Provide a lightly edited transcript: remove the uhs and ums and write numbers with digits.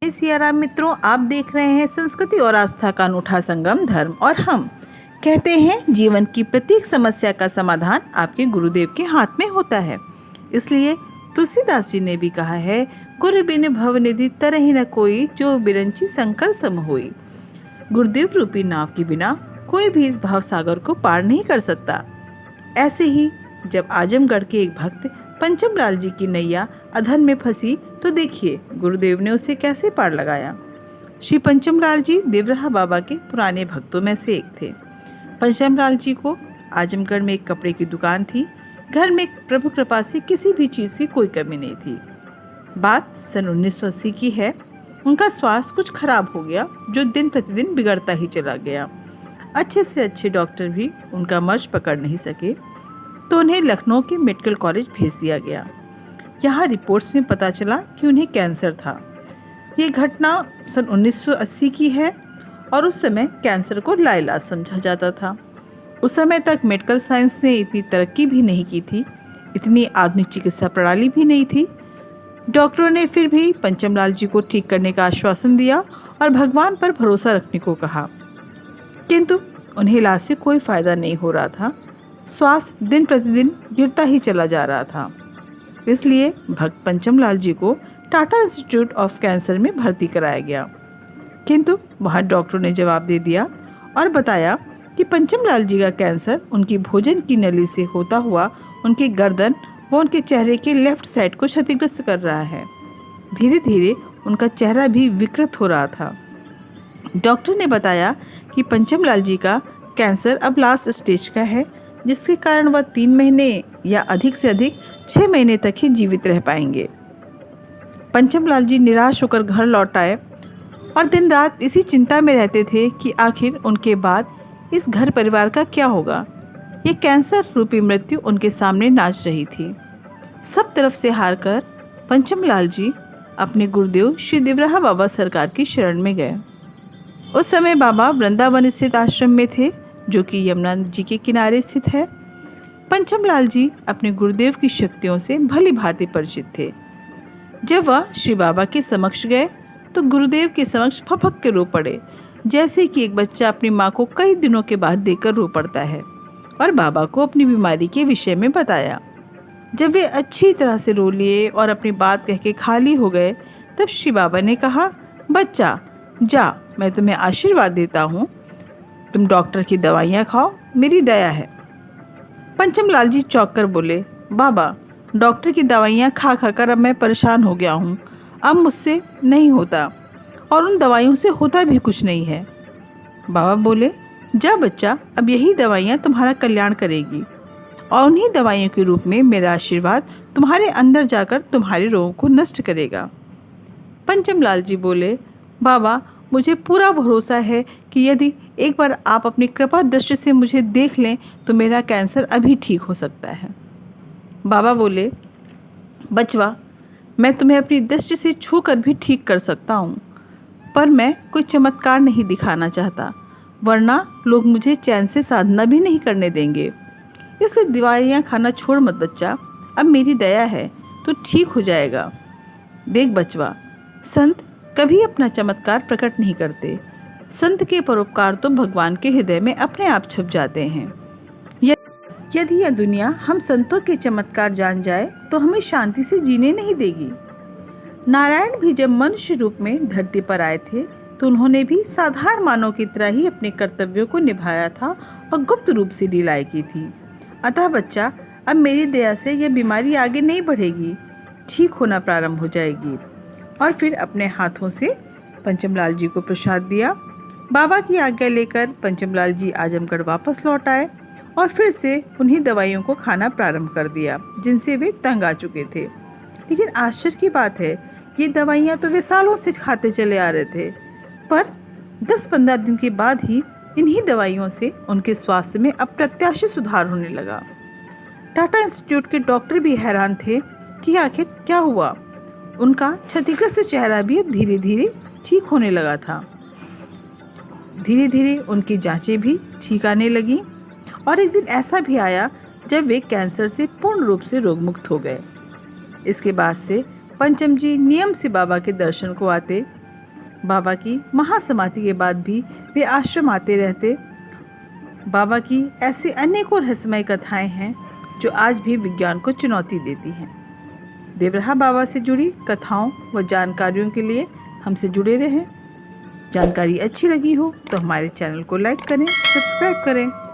जय सिया राम मित्रों, आप देख रहे हैं संस्कृति और आस्था का अनूठा संगम धर्म और हम। कहते हैं जीवन की प्रत्येक समस्या का समाधान आपके गुरुदेव के हाथ में होता है। इसलिए तुलसीदास जी ने भी कहा है, गुरु बिन भवनिधि तरहि न कोई, जो बिरंची शंकर सम होई। गुरुदेव रूपी नाव के बिना कोई भी इस भाव सागर को पार नहीं कर सकता। ऐसे ही जब आजमगढ़ के एक भक्त पंचम लाल जी की नैया अधर में फंसी तो देखिए गुरुदेव ने उसे कैसे पार लगाया। श्री पंचम लाल जी देवराहा बाबा के पुराने भक्तों में से एक थे। पंचम लाल जी को आजमगढ़ में एक कपड़े की दुकान थी। घर में प्रभु कृपा से किसी भी चीज़ की कोई कमी नहीं थी। बात सन 1980 की है। उनका स्वास्थ्य कुछ खराब हो गया, जो दिन प्रतिदिन बिगड़ता ही चला गया। अच्छे से अच्छे डॉक्टर भी उनका मर्ज पकड़ नहीं सके, तो उन्हें लखनऊ के मेडिकल कॉलेज भेज दिया गया। यहाँ रिपोर्ट्स में पता चला कि उन्हें कैंसर था। ये घटना सन 1980 की है और उस समय कैंसर को लाइलाज समझा जाता था। उस समय तक मेडिकल साइंस ने इतनी तरक्की भी नहीं की थी, इतनी आधुनिक चिकित्सा प्रणाली भी नहीं थी। डॉक्टरों ने फिर भी पंचम लाल जी को ठीक करने का आश्वासन दिया और भगवान पर भरोसा रखने को कहा, किंतु उन्हें इलाज से कोई फायदा नहीं हो रहा था। स्वास्थ्य दिन प्रतिदिन गिरता ही चला जा रहा था। इसलिए भक्त पंचम लाल जी को टाटा इंस्टीट्यूट ऑफ कैंसर में भर्ती कराया गया, किंतु वहाँ डॉक्टरों ने जवाब दे दिया और बताया कि पंचम लाल जी का कैंसर उनकी भोजन की नली से होता हुआ उनकी गर्दन व उनके चेहरे के लेफ्ट साइड को क्षतिग्रस्त कर रहा है। धीरे धीरे उनका चेहरा भी विकृत हो रहा था। डॉक्टर ने बताया कि पंचम लाल जी का कैंसर अब लास्ट स्टेज का है, जिसके कारण वह 3 महीने या अधिक से अधिक 6 महीने तक ही जीवित रह पाएंगे। पंचम लाल जी निराश होकर घर लौट आए और दिन रात इसी चिंता में रहते थे कि आखिर उनके बाद इस घर परिवार का क्या होगा। ये कैंसर रूपी मृत्यु उनके सामने नाच रही थी। सब तरफ से हार कर पंचम लाल जी अपने गुरुदेव श्री देवराहा बाबा सरकार की शरण में गए। उस समय बाबा वृंदावन स्थित आश्रम में थे, जो कि यमुना जी के किनारे स्थित है। पंचम लाल जी अपने गुरुदेव की शक्तियों से भली भांति परिचित थे। जब वह श्री बाबा के समक्ष गए तो गुरुदेव के समक्ष फपक के रो पड़े, जैसे कि एक बच्चा अपनी माँ को कई दिनों के बाद देखकर रो पड़ता है, और बाबा को अपनी बीमारी के विषय में बताया। जब वे अच्छी तरह से रो लिए और अपनी बात कह के खाली हो गए, तब श्री बाबा ने कहा, बच्चा जा, मैं तुम्हें आशीर्वाद देता हूँ, तुम डॉक्टर की दवाइयाँ खाओ, मेरी दया है। पंचम लाल जी चौंक कर बोले, बाबा डॉक्टर की दवाइयाँ खा खा कर अब मैं परेशान हो गया हूँ, अब मुझसे नहीं होता और उन दवाइयों से होता भी कुछ नहीं है। बाबा बोले, जा बच्चा, अब यही दवाइयाँ तुम्हारा कल्याण करेगी और उन्हीं दवाइयों के रूप में मेरा आशीर्वाद तुम्हारे अंदर जाकर तुम्हारे रोगों को नष्ट करेगा। पंचम लाल जी बोले, बाबा मुझे पूरा भरोसा है कि यदि एक बार आप अपनी कृपा दृष्टि से मुझे देख लें तो मेरा कैंसर अभी ठीक हो सकता है। बाबा बोले, बचवा, मैं तुम्हें अपनी दृष्टि से छू कर भी ठीक कर सकता हूँ, पर मैं कोई चमत्कार नहीं दिखाना चाहता, वरना लोग मुझे चैन से साधना भी नहीं करने देंगे। इसलिए दवाइयाँ खाना छोड़ मत बच्चा, अब मेरी दया है तो ठीक हो जाएगा। देख बचवा, संत कभी अपना चमत्कार प्रकट नहीं करते। संत के परोपकार तो भगवान के हृदय में अपने आप छप जाते हैं। यदि यह दुनिया हम संतों के चमत्कार जान जाए तो हमें शांति से जीने नहीं देगी। नारायण भी जब मनुष्य रूप में धरती पर आए थे तो उन्होंने भी साधारण मानव की तरह ही अपने कर्तव्यों को निभाया था और गुप्त रूप से लीलाएं की थी। अतः बच्चा, अब मेरी दया से यह बीमारी आगे नहीं बढ़ेगी, ठीक होना प्रारंभ हो जाएगी। और फिर अपने हाथों से पंचम लाल जी को प्रसाद दिया। बाबा की आज्ञा लेकर पंचम लाल जी आजमगढ़ वापस लौट आए और फिर से उन्हीं दवाइयों को खाना प्रारंभ कर दिया जिनसे वे तंग आ चुके थे। लेकिन आश्चर्य की बात है, ये दवाइयाँ तो वे सालों से खाते चले आ रहे थे, पर 10-15 दिन के बाद ही इन्हीं दवाइयों से उनके स्वास्थ्य में अप्रत्याशित सुधार होने लगा। टाटा इंस्टीट्यूट के डॉक्टर भी हैरान थे कि आखिर क्या हुआ। उनका क्षतिग्रस्त चेहरा भी अब धीरे धीरे ठीक होने लगा था। धीरे धीरे उनकी जांचें भी ठीक आने लगी और एक दिन ऐसा भी आया जब वे कैंसर से पूर्ण रूप से रोगमुक्त हो गए। इसके बाद से पंचम जी नियम से बाबा के दर्शन को आते, बाबा की महासमाधि के बाद भी वे आश्रम आते रहते। बाबा की ऐसी अनेकों रहस्यमय कथाएं हैं जो आज भी विज्ञान को चुनौती देती हैं। देवराहा बाबा से जुड़ी कथाओं व जानकारियों के लिए हमसे जुड़े रहें। जानकारी अच्छी लगी हो तो हमारे चैनल को लाइक करें, सब्सक्राइब करें।